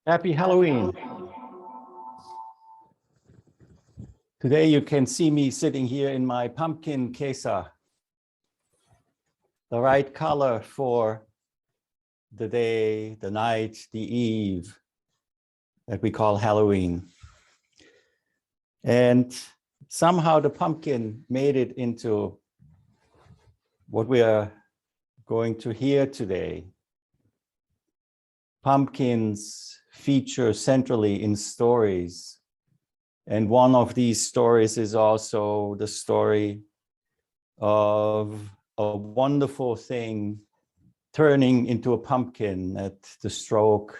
Happy Halloween. Today you can see me sitting here in my pumpkin kesa, the right color for the day, the night, the eve that we call Halloween. And somehow the pumpkin made it into what we are going to hear today. Pumpkins feature centrally in stories. And one of these stories is also the story of a wonderful thing turning into a pumpkin at the stroke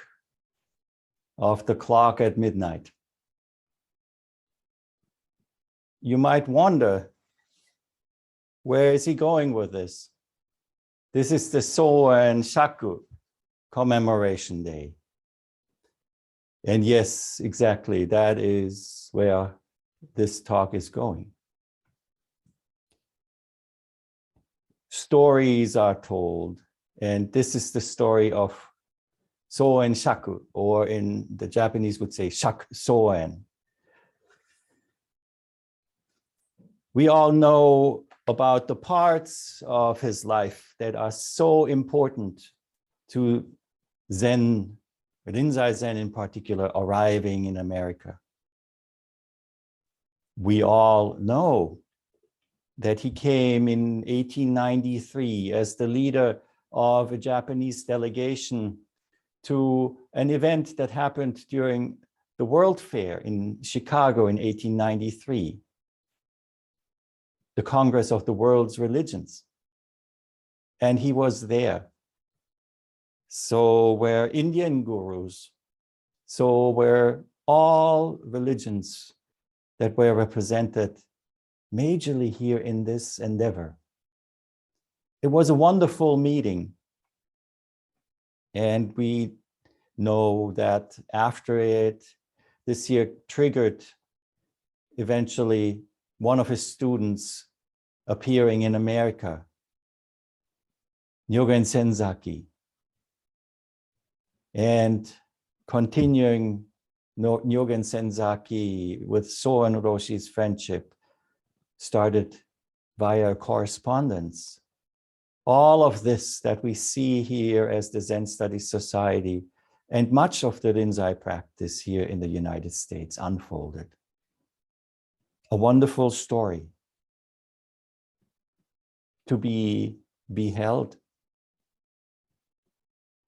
of the clock at midnight. You might wonder, where is he going with this? This is the Soen Shaku commemoration day. And yes, exactly, that is where this talk is going. Stories are told, and this is the story of Soen Shaku, or in the Japanese would say Soen. We all know about the parts of his life that are so important to Zen, Rinzai Zen in particular, arriving in America. We all know that he came in 1893 as the leader of a Japanese delegation to an event that happened during the World Fair in Chicago in 1893, the Congress of the World's Religions. And he was there. So were Indian gurus, so were all religions that were represented majorly here in this endeavor. It was a wonderful meeting. And we know that after it, this year triggered eventually one of his students appearing in America, Nyogen Senzaki, and continuing Nyogen Senzaki with Soen Roshi's friendship started via correspondence. All of this that we see here as the Zen Studies Society and much of the Rinzai practice here in the United States unfolded. A wonderful story to be beheld,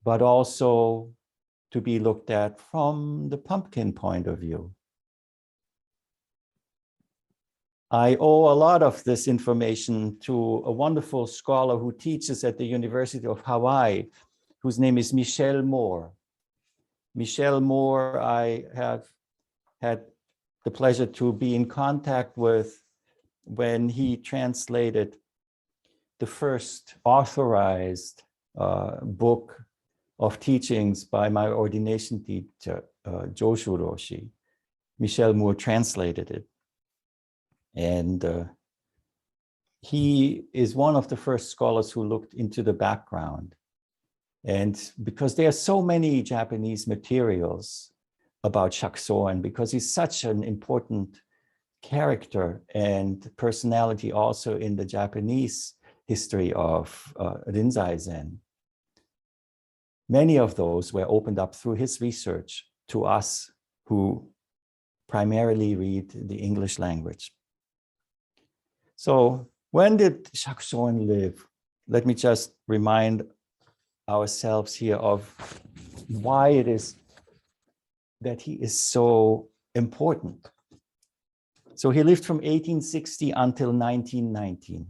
but also to be looked at from the pumpkin point of view. I owe a lot of this information to a wonderful scholar who teaches at the University of Hawaii, whose name is Michelle Moore. Michelle Moore, I have had the pleasure to be in contact with when he translated the first authorized book of teachings by my ordination teacher, Joshu Roshi. Michelle Moore translated it. And he is one of the first scholars who looked into the background. And because there are so many Japanese materials about Shakusoen, because he's such an important character and personality also in the Japanese history of Rinzai Zen. Many of those were opened up through his research to us who primarily read the English language. So when did Shakusoen live? Let me just remind ourselves here of why it is that he is so important. So he lived from 1860 until 1919.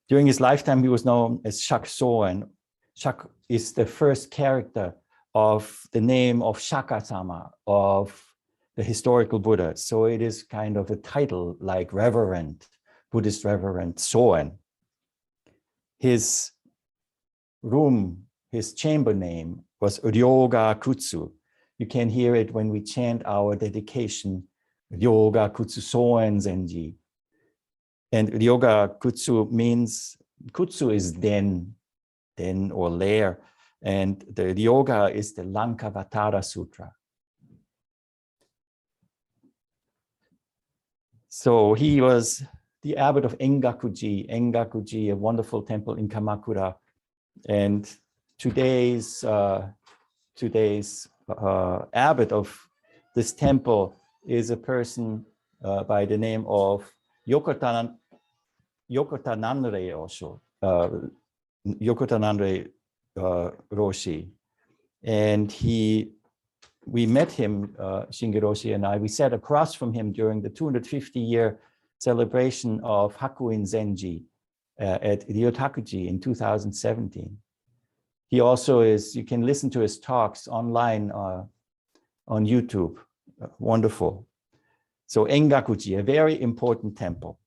During his lifetime, he was known as Shakusoen. Shaku is the first character of the name of Shaka-sama, of the historical Buddha. So it is kind of a title like Reverend, Buddhist Reverend Soen. His room, his chamber name was Ryoga Kutsu. You can hear it when we chant our dedication, Ryoga Kutsu Soen Zenji. And Ryoga Kutsu means, Kutsu is den or lair. And the yoga is the Lankavatara Sutra. So he was the abbot of Engakuji, a wonderful temple in Kamakura. And today's abbot of this temple is a person by the name of Yokotananre Osho, Yokotananre Roshi. And we met him, Chigan Roshi and I, we sat across from him during the 250-year celebration of Hakuin Zenji at Ryotakuji in 2017. He also you can listen to his talks online on YouTube. Wonderful. So Engakuji, a very important temple.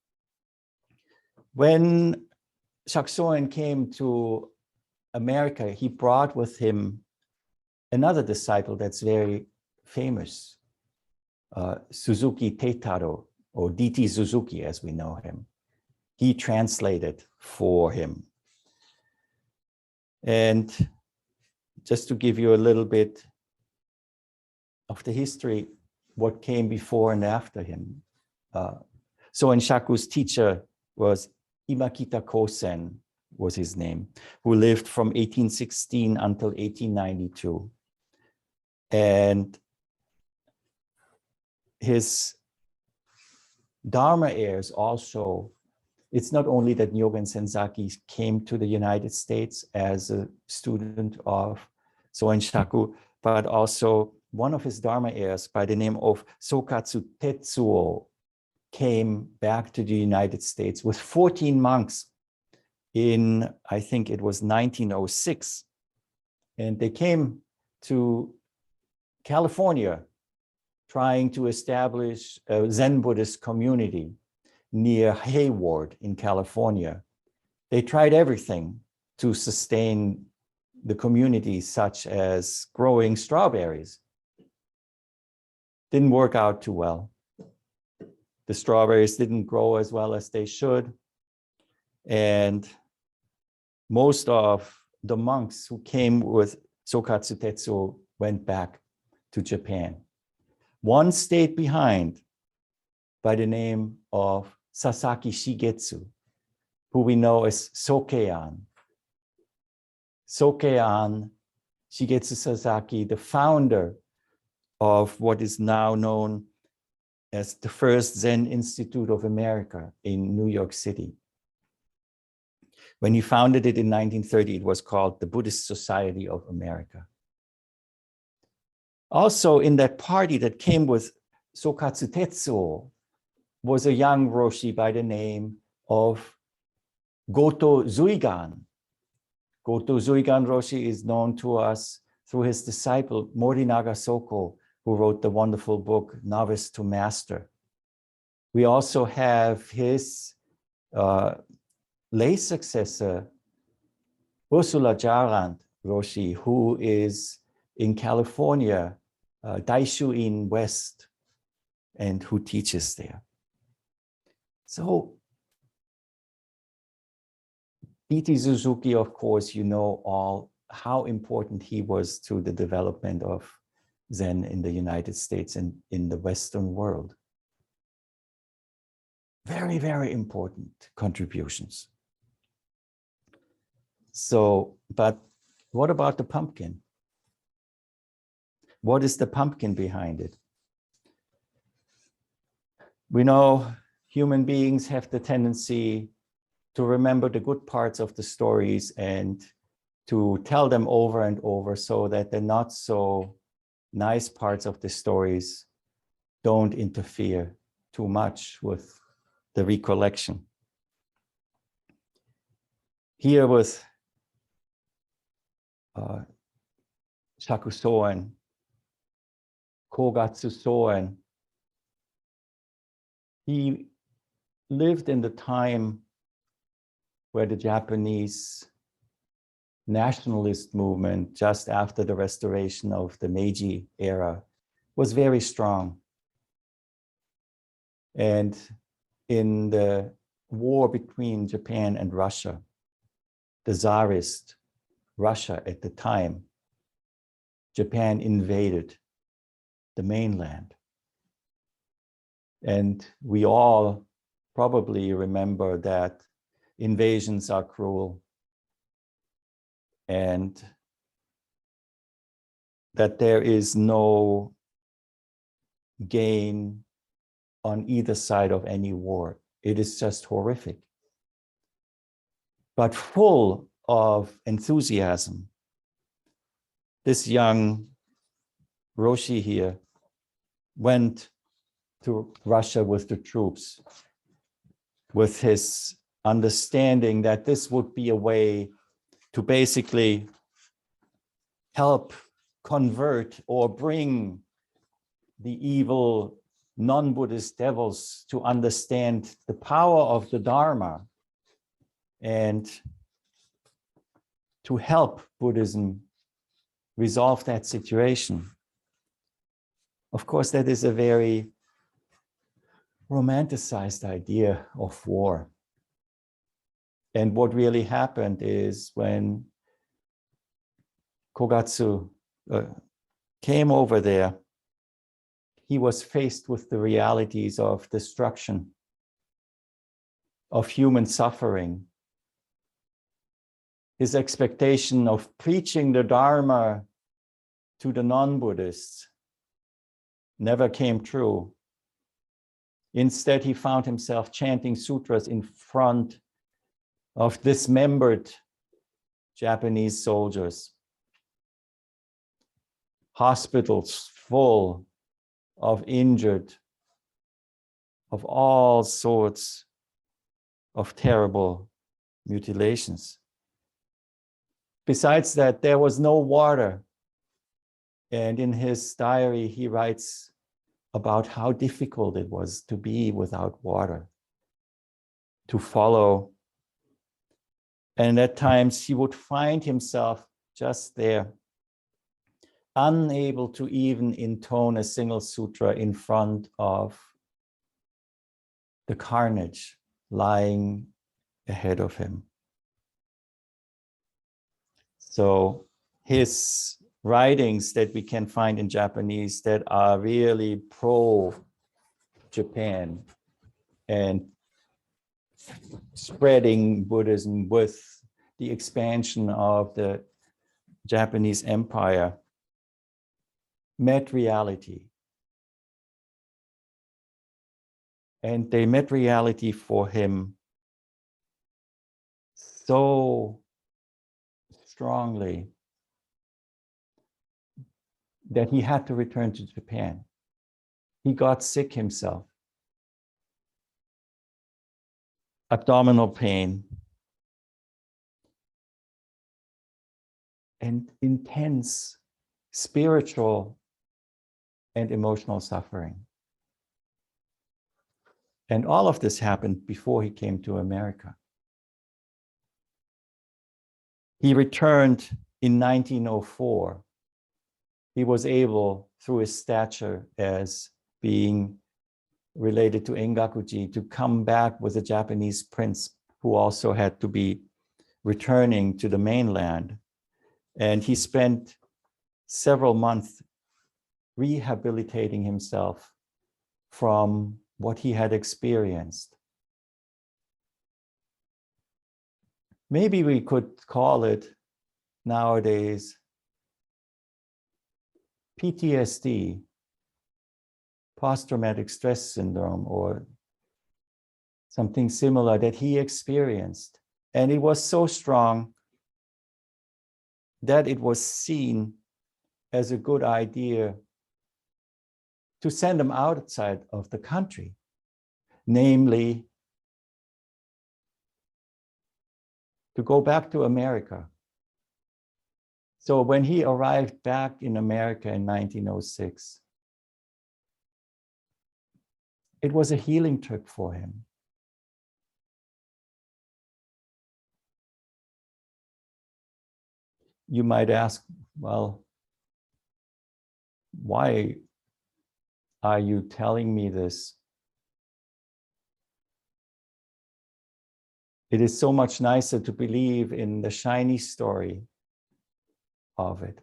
When Shaku came to America, he brought with him another disciple that's very famous, Suzuki Teitaro, or D.T. Suzuki as we know him. He translated for him. And just to give you a little bit of the history, what came before and after him. Soen Shaku's teacher was Imakita Kosen, was his name, who lived from 1816 until 1892. And his Dharma heirs also, it's not only that Nyogen Senzaki came to the United States as a student of Soen Shaku, but also one of his Dharma heirs by the name of Sokatsu Tetsuo came back to the United States with 14 monks in, I think it was 1906. And they came to California trying to establish a Zen Buddhist community near Hayward in California. They tried everything to sustain the community, such as growing strawberries. Didn't work out too well. The strawberries didn't grow as well as they should. And most of the monks who came with Sokatsu Tetsuo went back to Japan. One stayed behind by the name of Sasaki Shigetsu, who we know as Sokean. Sokean Shigetsu Sasaki, the founder of what is now known as the first Zen Institute of America in New York City. When he founded it in 1930, it was called the Buddhist Society of America. Also in that party that came with Sokatsu Tetsuo was a young Roshi by the name of Goto Zuigan. Goto Zuigan Roshi is known to us through his disciple Morinaga Soko, who wrote the wonderful book Novice to Master. We also have his lay successor, Ursula Jarand Roshi, who is in California, Teisho in West, and who teaches there. So D.T. Suzuki, of course, you know all how important he was to the development of Zen in the United States and in the Western world. Very, very important contributions. So, but what about the pumpkin? What is the pumpkin behind it? We know human beings have the tendency to remember the good parts of the stories and to tell them over and over so that the not so nice parts of the stories don't interfere too much with the recollection. Here with Shaku Soen, Kogatsu Soen, he lived in the time where the Japanese nationalist movement, just after the restoration of the Meiji era, was very strong. And in the war between Japan and Russia, the Tsarist Russia at the time, Japan invaded the mainland. And we all probably remember that invasions are cruel and that there is no gain on either side of any war. It is just horrific. But full of enthusiasm, this young Roshi here went to Russia with the troops, with his understanding that this would be a way to basically help convert or bring the evil non-Buddhist devils to understand the power of the Dharma and to help Buddhism resolve that situation. Of course, that is a very romanticized idea of war. And what really happened is when Kogatsu came over there, he was faced with the realities of destruction, of human suffering. His expectation of preaching the Dharma to the non-Buddhists never came true. Instead, he found himself chanting sutras in front of dismembered Japanese soldiers, hospitals full of injured, of all sorts of terrible mutilations. Besides that, there was no water. And in his diary, he writes about how difficult it was to be without water, to follow. And at times he would find himself just there, unable to even intone a single sutra in front of the carnage lying ahead of him. So his writings that we can find in Japanese that are really pro-Japan and spreading Buddhism with the expansion of the Japanese Empire met reality. And they met reality for him so strongly that he had to return to Japan. He got sick himself. Abdominal pain and intense spiritual and emotional suffering. And all of this happened before he came to America. He returned in 1904. He was able, through his stature as being related to Engakuji, to come back with a Japanese prince who also had to be returning to the mainland. And he spent several months rehabilitating himself from what he had experienced. Maybe we could call it nowadays PTSD, post-traumatic stress syndrome, or something similar that he experienced. And it was so strong that it was seen as a good idea to send him outside of the country, namely to go back to America. So when he arrived back in America in 1906, it was a healing trip for him. You might ask, well, why are you telling me this? It is so much nicer to believe in the shiny story of it.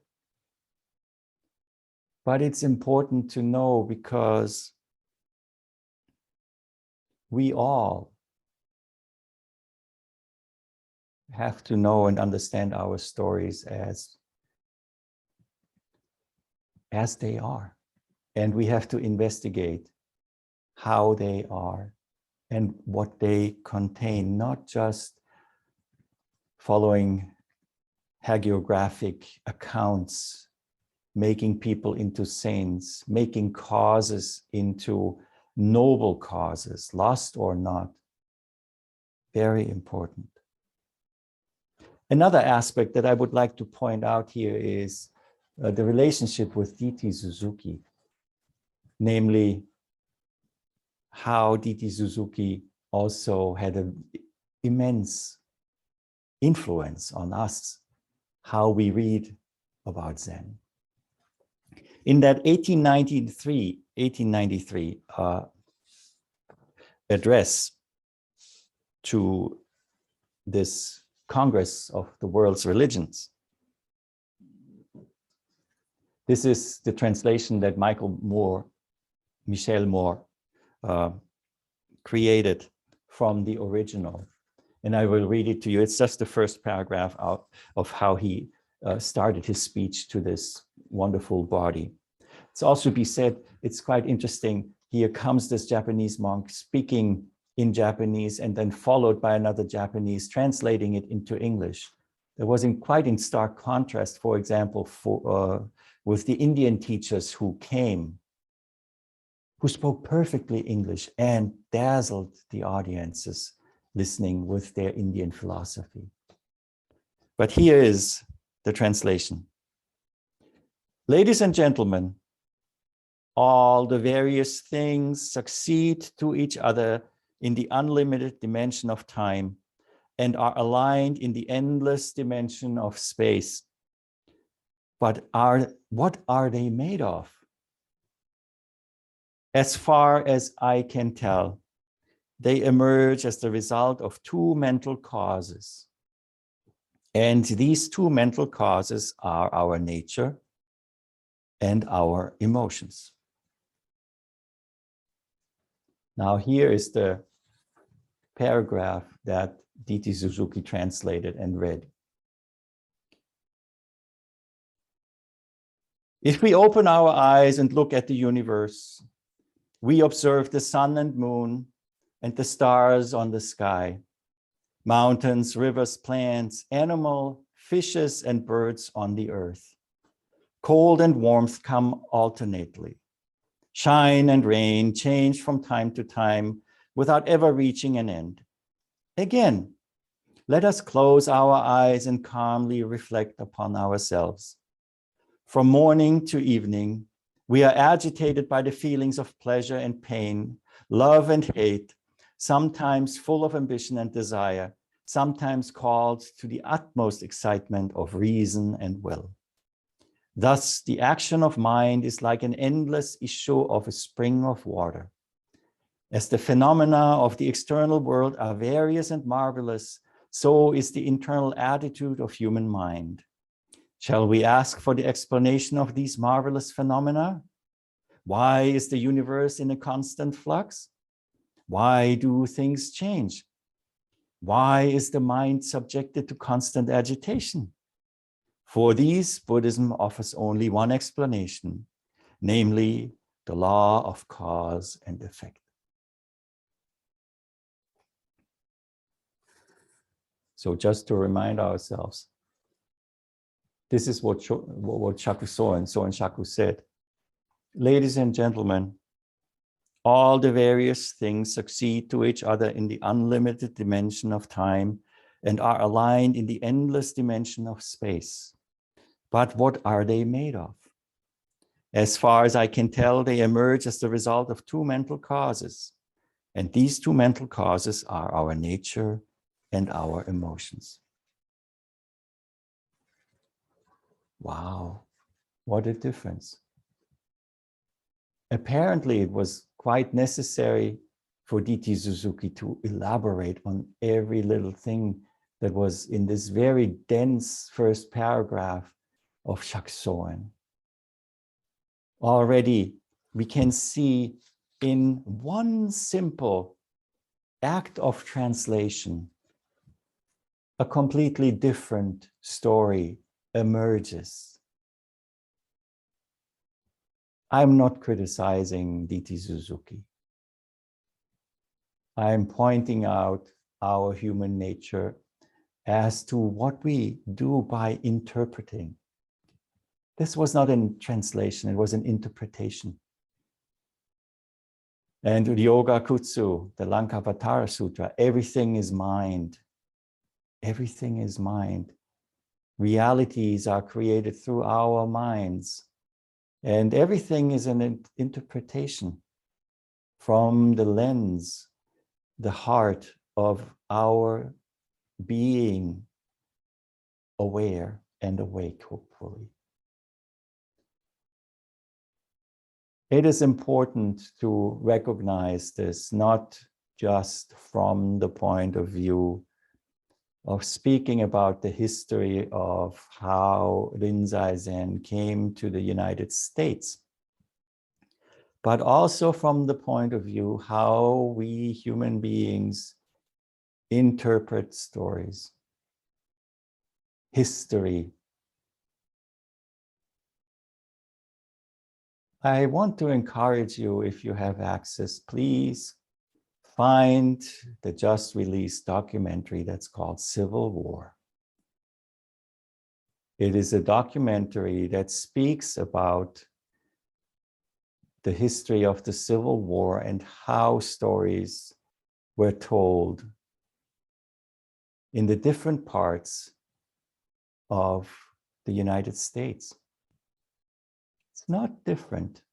But it's important to know because we all have to know and understand our stories as they are. And we have to investigate how they are and what they contain, not just following hagiographic accounts, making people into saints, making causes into noble causes, lost or not. Very important. Another aspect that I would like to point out here is the relationship with D.T. Suzuki, namely how D.T. Suzuki also had an immense influence on us, how we read about Zen. In that 1893 address to this Congress of the World's Religions, this is the translation that Michel Moore created from the original. And I will read it to you. It's just the first paragraph out of how he started his speech to this wonderful body. It's also be said, it's quite interesting. Here comes this Japanese monk speaking in Japanese and then followed by another Japanese translating it into English. There was quite in stark contrast, for example, with the Indian teachers who came, who spoke perfectly English and dazzled the audiences listening with their Indian philosophy. But here is the translation. Ladies and gentlemen, all the various things succeed to each other in the unlimited dimension of time and are aligned in the endless dimension of space. But what are they made of? As far as I can tell, they emerge as the result of two mental causes. And these two mental causes are our nature and our emotions. Now here is the paragraph that D.T. Suzuki translated and read. If we open our eyes and look at the universe, we observe the sun and moon and the stars on the sky, mountains, rivers, plants, animal, fishes, and birds on the earth. Cold and warmth come alternately. Shine and rain change from time to time without ever reaching an end. Again, let us close our eyes and calmly reflect upon ourselves. From morning to evening, we are agitated by the feelings of pleasure and pain, love and hate, sometimes full of ambition and desire, sometimes called to the utmost excitement of reason and will. Thus, the action of mind is like an endless issue of a spring of water. As the phenomena of the external world are various and marvelous, so is the internal attitude of human mind. Shall we ask for the explanation of these marvelous phenomena? Why is the universe in a constant flux? Why do things change? Why is the mind subjected to constant agitation? For these, Buddhism offers only one explanation, namely the law of cause and effect. So just to remind ourselves, this is what Soen Shaku said. Ladies and gentlemen, all the various things succeed to each other in the unlimited dimension of time and are aligned in the endless dimension of space. But what are they made of? As far as I can tell, they emerge as the result of two mental causes. And these two mental causes are our nature and our emotions. Wow, what a difference. Apparently, it was quite necessary for D.T. Suzuki to elaborate on every little thing that was in this very dense first paragraph of Shaku. Already we can see in one simple act of translation, a completely different story emerges. I'm not criticizing D.T. Suzuki. I'm pointing out our human nature as to what we do by interpreting. This was not a translation, it was an interpretation. And the Yoga Kutsu, the Lankavatara Sutra, everything is mind. Everything is mind. Realities are created through our minds. And everything is an interpretation from the lens, the heart of our being aware and awake, hopefully. It is important to recognize this, not just from the point of view of speaking about the history of how Rinzai Zen came to the United States, but also from the point of view how we human beings interpret stories, history. I want to encourage you, if you have access, please find the just released documentary that's called Civil War. It is a documentary that speaks about the history of the Civil War and how stories were told in the different parts of the United States. It's not different.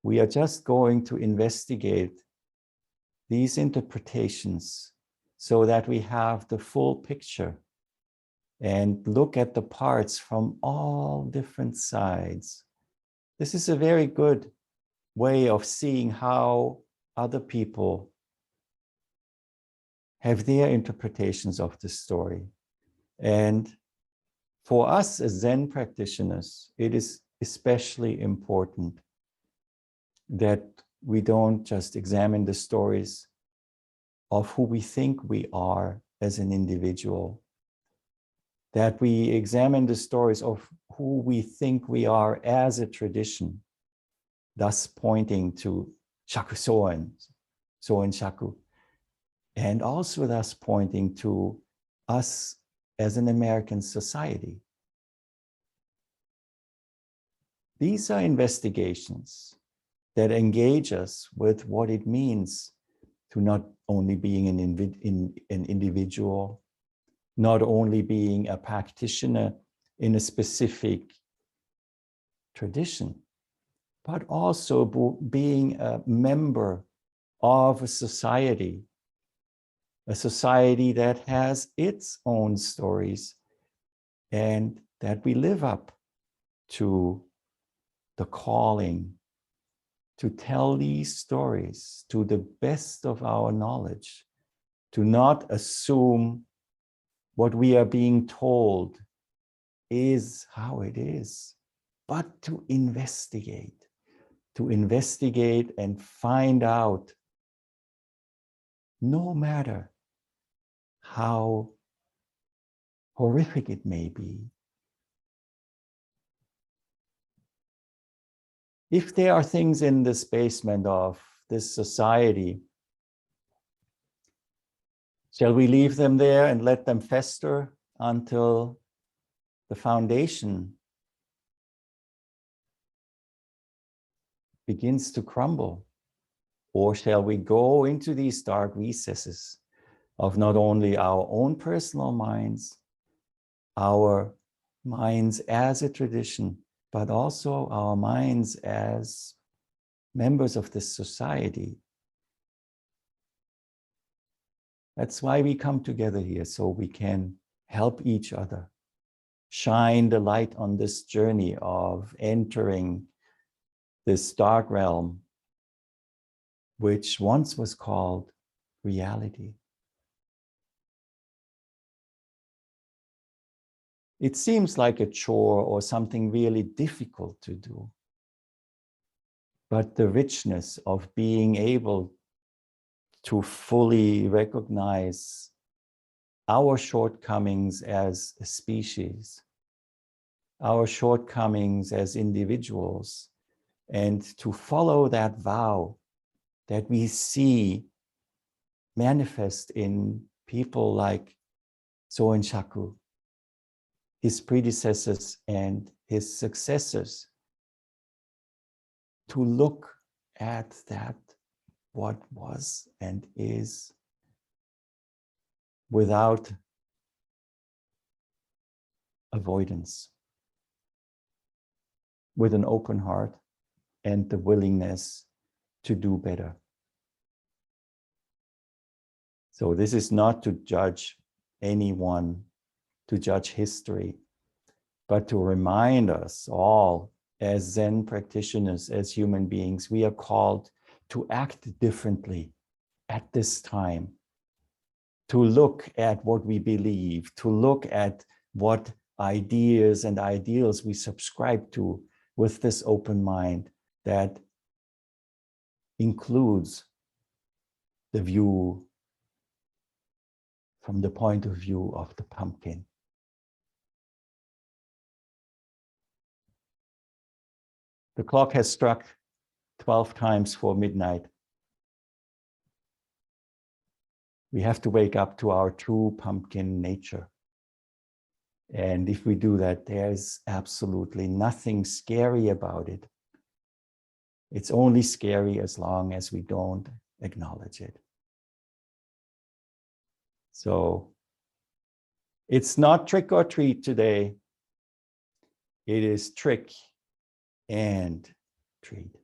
We are just going to investigate these interpretations so that we have the full picture and look at the parts from all different sides. This is a very good way of seeing how other people have their interpretations of the story. And for us as Zen practitioners, it is especially important that we don't just examine the stories of who we think we are as an individual, that we examine the stories of who we think we are as a tradition, thus pointing to Shaku Soen, Soen Shaku, and also thus pointing to us as an American society. These are investigations that engage us with what it means to not only being an individual, not only being a practitioner in a specific tradition, but also being a member of a society that has its own stories and that we live up to the calling to tell these stories to the best of our knowledge, to not assume what we are being told is how it is, but to investigate and find out, no matter how horrific it may be. If there are things in this basement of this society, shall we leave them there and let them fester until the foundation begins to crumble? Or shall we go into these dark recesses of not only our own personal minds, our minds as a tradition, but also our minds as members of this society? That's why we come together here, so we can help each other, shine the light on this journey of entering this dark realm, which once was called reality. it seems like a chore or something really difficult to do. But the richness of being able to fully recognize our shortcomings as a species, our shortcomings as individuals, and to follow that vow that we see manifest in people like Soen Shaku, his predecessors and his successors, to look at that what was and is without avoidance, with an open heart and the willingness to do better. So this is not to judge anyone, to judge history, but to remind us all as Zen practitioners, as human beings, we are called to act differently at this time, to look at what we believe, to look at what ideas and ideals we subscribe to with this open mind that includes the view from the point of view of the pumpkin. The clock has struck 12 times for midnight. We have to wake up to our true pumpkin nature. And if we do that, there's absolutely nothing scary about it. It's only scary as long as we don't acknowledge it. So it's not trick or treat today. It is trick and treat.